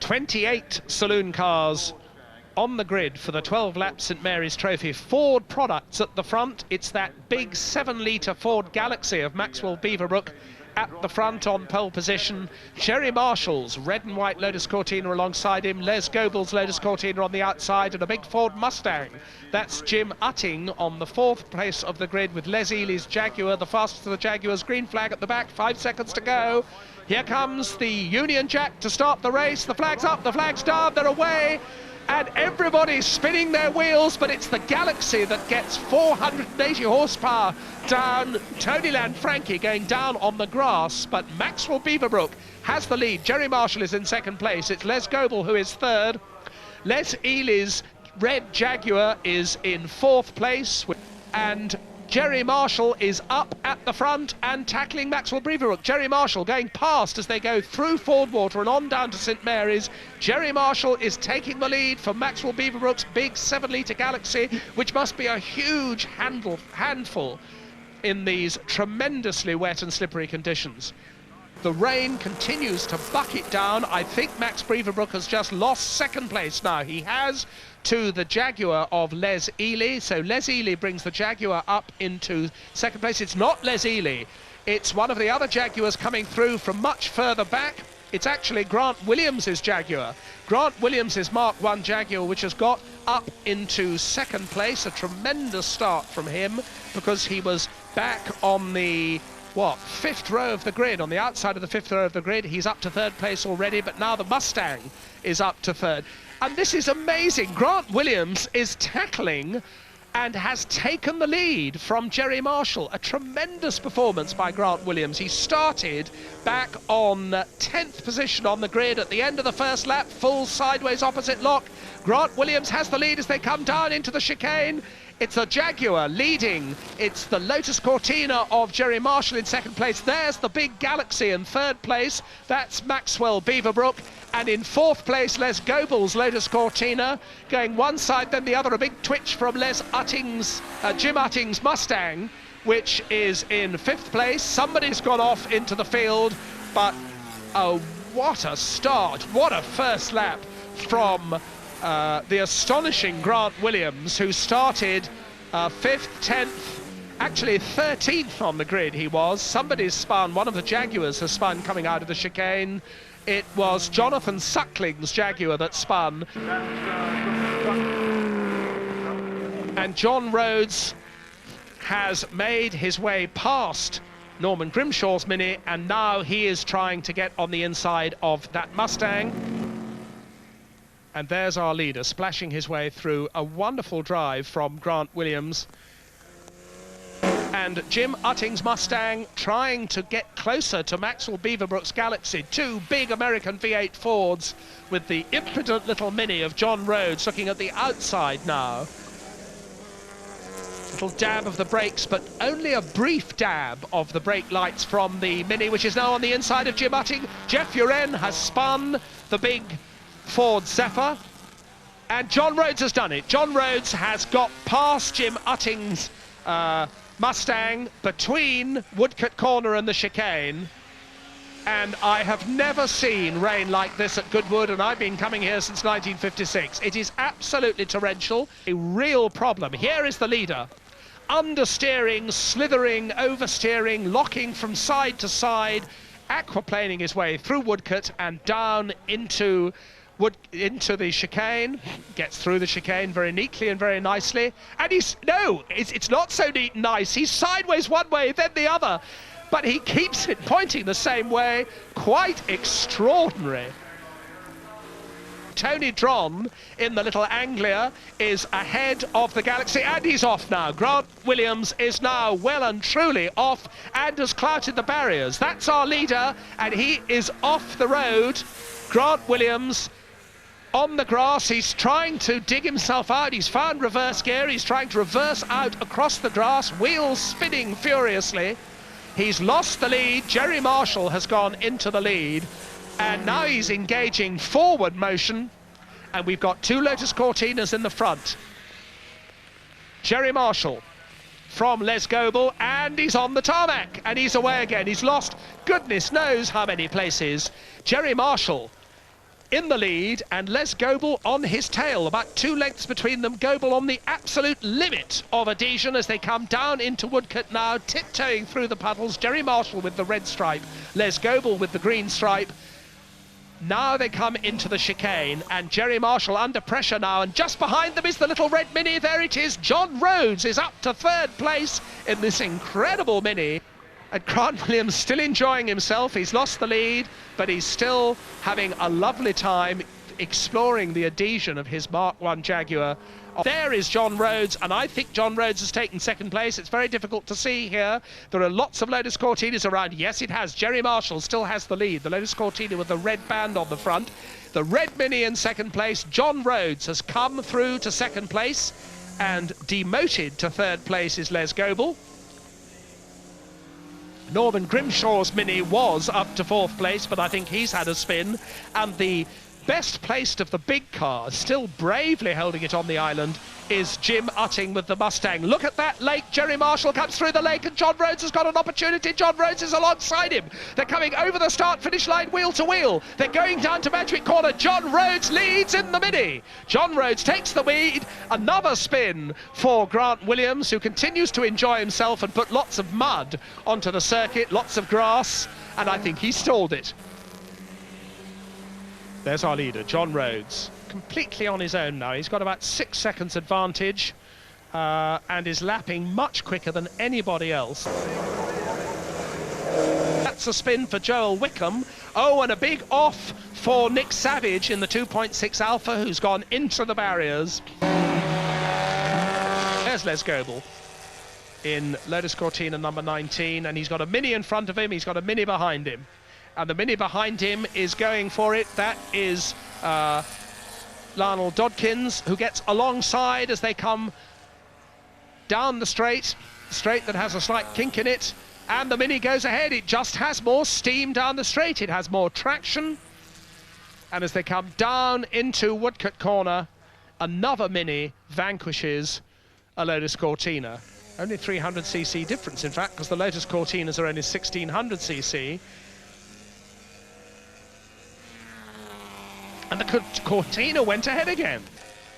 28 saloon cars on the grid for the 12-lap St Mary's Trophy. Ford products at the front. It's that big 7-litre Ford Galaxy of Maxwell Beaverbrook at the front on pole position. Gerry Marshall's red and white Lotus Cortina alongside him. Les Goebel's Lotus Cortina on the outside, and a big Ford Mustang. That's Jim Utting on the 4th place of the grid with Les Ely's Jaguar, the fastest of the Jaguars. Green flag at the back, 5 seconds to go. Here comes the Union Jack to start the race. The flag's up, the flag's down, they're away. And everybody's spinning their wheels, but it's the Galaxy that gets 480 horsepower down. Tony Lanfranchi going down on the grass, but Maxwell Beaverbrook has the lead. Gerry Marshall is in second place. It's Les Goebel who is third. Les Ely's red Jaguar is in 4th place, and Gerry Marshall is up at the front and tackling Maxwell Beaverbrook. Gerry Marshall going past as they go through Fordwater and on down to St Mary's. Gerry Marshall is taking the lead for Maxwell Beaverbrook's big 7-litre Galaxy, which must be a huge handful in these tremendously wet and slippery conditions. The rain continues to bucket down. I think Max Beaverbrook has just lost second place now. He has, to the Jaguar of Les Ely. So Les Ely brings the Jaguar up into second place. It's not Les Ely. It's one of the other Jaguars coming through from much further back. It's actually Grant Williams' Jaguar. Grant Williams' Mark I Jaguar, which has got up into second place. A tremendous start from him because he was back on the 5th row of the grid, on the outside of the 5th row of the grid. He's up to 3rd place already, but now the Mustang is up to 3rd. And this is amazing. Grant Williams is tackling and has taken the lead from Gerry Marshall. A tremendous performance by Grant Williams. He started back on 10th position on the grid at the end of the first lap, full sideways opposite lock. Grant Williams has the lead as they come down into the chicane. It's a Jaguar leading. It's the Lotus Cortina of Gerry Marshall in second place. There's the big Galaxy in 3rd place. That's Maxwell Beaverbrook. And in 4th place, Les Goebel's Lotus Cortina. Going one side, then the other. A big twitch from Jim Utting's Mustang, which is in 5th place. Somebody's gone off into the field, but oh, what a start. What a first lap from the astonishing Grant Williams, who started 5th, 10th, actually 13th on the grid he was. Somebody's spun, one of the Jaguars has spun coming out of the chicane. It was Jonathan Suckling's Jaguar that spun. And John Rhodes has made his way past Norman Grimshaw's Mini, and now he is trying to get on the inside of that Mustang. And there's our leader splashing his way through. A wonderful drive from Grant Williams. And Jim Utting's Mustang trying to get closer to Maxwell Beaverbrook's Galaxy. 2 big American V8 Fords with the impudent little Mini of John Rhodes looking at the outside now. Little dab of the brakes, but only a brief dab of the brake lights from the Mini, which is now on the inside of Jim Utting. Jeff Uren has spun the big Ford Zephyr, and John Rhodes has done it. John Rhodes has got past Jim Utting's Mustang between Woodcote Corner and the chicane, and I have never seen rain like this at Goodwood, and I've been coming here since 1956. It is absolutely torrential, a real problem. Here is the leader, understeering, slithering, oversteering, locking from side to side, aquaplaning his way through Woodcote and down into the chicane. Gets through the chicane very neatly and very nicely, and it's not so neat and nice. He's sideways one way, then the other, but he keeps it pointing the same way. Quite extraordinary. Tony Dron in the little Anglia is ahead of the Galaxy, and he's off now. Grant Williams is now well and truly off and has clouted the barriers. That's our leader, and he is off the road. Grant Williams on the grass. He's trying to dig himself out. He's found reverse gear. He's trying to reverse out across the grass, wheels spinning furiously. He's lost the lead. Gerry Marshall has gone into the lead, and now he's engaging forward motion, and we've got 2 Lotus Cortinas in the front. Gerry Marshall from Les Goebel, and he's on the tarmac, and he's away again. He's lost goodness knows how many places. Gerry Marshall in the lead, and Les Goebel on his tail. About 2 lengths between them. Goebel on the absolute limit of adhesion as they come down into Woodcote now, tiptoeing through the puddles. Gerry Marshall with the red stripe, Les Goebel with the green stripe. Now they come into the chicane, and Gerry Marshall under pressure now, and just behind them is the little red Mini. There it is. John Rhodes is up to 3rd place in this incredible Mini. And Grant Williams still enjoying himself. He's lost the lead, but he's still having a lovely time exploring the adhesion of his Mark I Jaguar. There is John Rhodes, and I think John Rhodes has taken 2nd place. It's very difficult to see here. There are lots of Lotus Cortinas around. Yes, it has. Gerry Marshall still has the lead. The Lotus Cortina with the red band on the front. The red Mini in 2nd place. John Rhodes has come through to 2nd place, and demoted to 3rd place is Les Goebel. Norman Grimshaw's Mini was up to 4th place, but I think he's had a spin. And the best placed of the big cars, still bravely holding it on the island, is Jim Utting with the Mustang. Look at that lake. Gerry Marshall comes through the lake, and John Rhodes has got an opportunity. John Rhodes is alongside him. They're coming over the start-finish line, wheel to wheel. They're going down to Magic Corner. John Rhodes leads in the Mini. John Rhodes takes the lead. Another spin for Grant Williams, who continues to enjoy himself and put lots of mud onto the circuit, lots of grass, and I think he stalled it. There's our leader, John Rhodes, completely on his own now. He's got about 6 seconds advantage and is lapping much quicker than anybody else. That's a spin for Joel Wickham. Oh, and a big off for Nick Savage in the 2.6 Alpha, who's gone into the barriers. There's Les Goebel in Lotus Cortina number 19, and he's got a Mini in front of him, he's got a Mini behind him. And the Mini behind him is going for it. That is Lionel Dodkins, who gets alongside as they come down the straight that has a slight kink in it. And the Mini goes ahead. It just has more steam down the straight. It has more traction. And as they come down into Woodcote Corner, another Mini vanquishes a Lotus Cortina. Only 300cc difference, in fact, because the Lotus Cortinas are only 1600cc. And the Cortina went ahead again.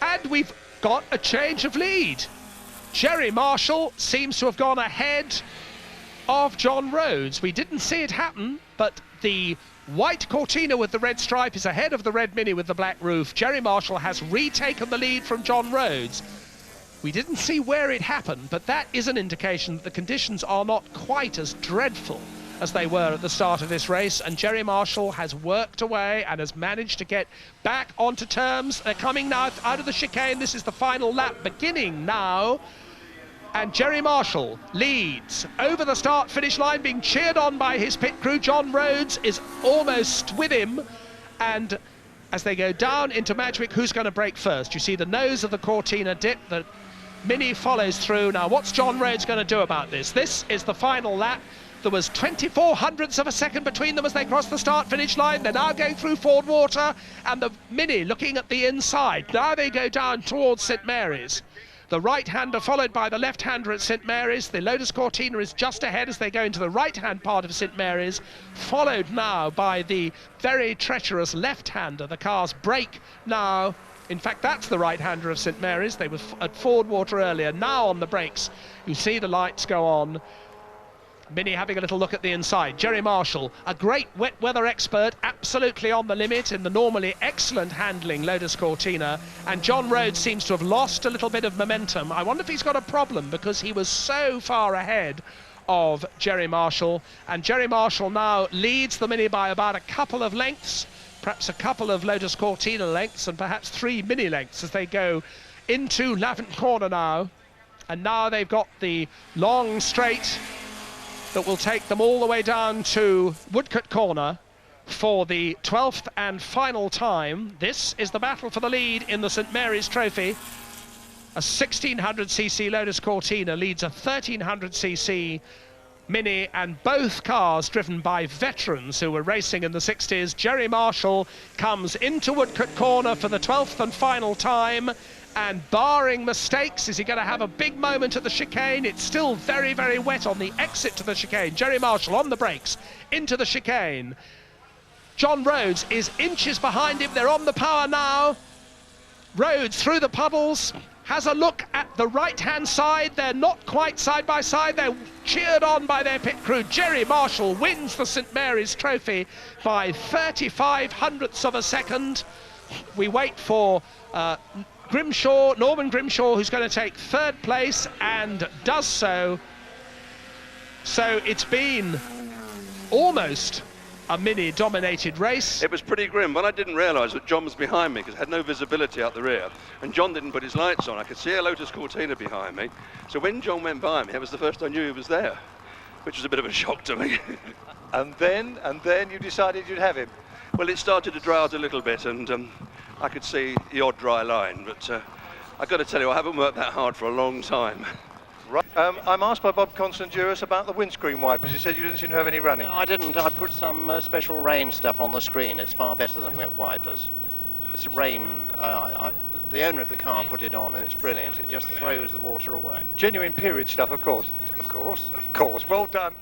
And we've got a change of lead. Gerry Marshall seems to have gone ahead of John Rhodes. We didn't see it happen, but the white Cortina with the red stripe is ahead of the red Mini with the black roof. Gerry Marshall has retaken the lead from John Rhodes. We didn't see where it happened, but that is an indication that the conditions are not quite as dreadful as they were at the start of this race, and Gerry Marshall has worked away and has managed to get back onto terms. They're coming now out of the chicane. This is the final lap beginning now, and Gerry Marshall leads over the start-finish line, being cheered on by his pit crew. John Rhodes is almost with him, and as they go down into Madgwick, who's going to break first? You see the nose of the Cortina dip, the Mini follows through. Now what's John Rhodes going to do about this? This is the final lap. There was 24 hundredths of a second between them as they crossed the start-finish line. They're now going through Ford Water, and the Mini looking at the inside. Now they go down towards St Marys. The right-hander followed by the left-hander at St Marys. The Lotus Cortina is just ahead as they go into the right-hand part of St Marys, followed now by the very treacherous left-hander. The cars brake now. In fact, that's the right-hander of St Marys. They were at Ford Water earlier. Now on the brakes, you see the lights go on. Mini having a little look at the inside. Gerry Marshall, a great wet weather expert, absolutely on the limit in the normally excellent handling Lotus Cortina. And John Rhodes seems to have lost a little bit of momentum. I wonder if he's got a problem, because he was so far ahead of Gerry Marshall. And Gerry Marshall now leads the Mini by about a couple of lengths, perhaps a couple of Lotus Cortina lengths, and perhaps 3 Mini lengths as they go into Lavant Corner now. And now they've got the long straight that will take them all the way down to Woodcote Corner for the 12th and final time. This is the battle for the lead in the St Marys Trophy. A 1600cc Lotus Cortina leads a 1300cc Mini, and both cars driven by veterans who were racing in the 60s. Gerry Marshall comes into Woodcote Corner for the 12th and final time. And barring mistakes, is he going to have a big moment at the chicane? It's still very, very wet on the exit to the chicane. Gerry Marshall on the brakes into the chicane. John Rhodes is inches behind him. They're on the power now. Rhodes through the puddles, has a look at the right-hand side. They're not quite side by side. They're cheered on by their pit crew. Gerry Marshall wins the St Mary's Trophy by 35 hundredths of a second. We wait for Norman Grimshaw, who's going to take third place, and does so. So it's been almost a mini-dominated race. It was pretty grim, but I didn't realise that John was behind me because I had no visibility out the rear, and John didn't put his lights on. I could see a Lotus Cortina behind me, so when John went by me, it was the first I knew he was there, which was a bit of a shock to me. And then you decided you'd have him. Well, it started to dry out a little bit, and I could see the odd dry line, but I've got to tell you, I haven't worked that hard for a long time. Right. I'm asked by Bob Constanduros about the windscreen wipers. He said you didn't seem to have any running. No, I didn't. I put some special rain stuff on the screen. It's far better than wet wipers. It's rain. The owner of the car put it on, and it's brilliant. It just throws the water away. Genuine period stuff, of course. Of course. Of course. Well done.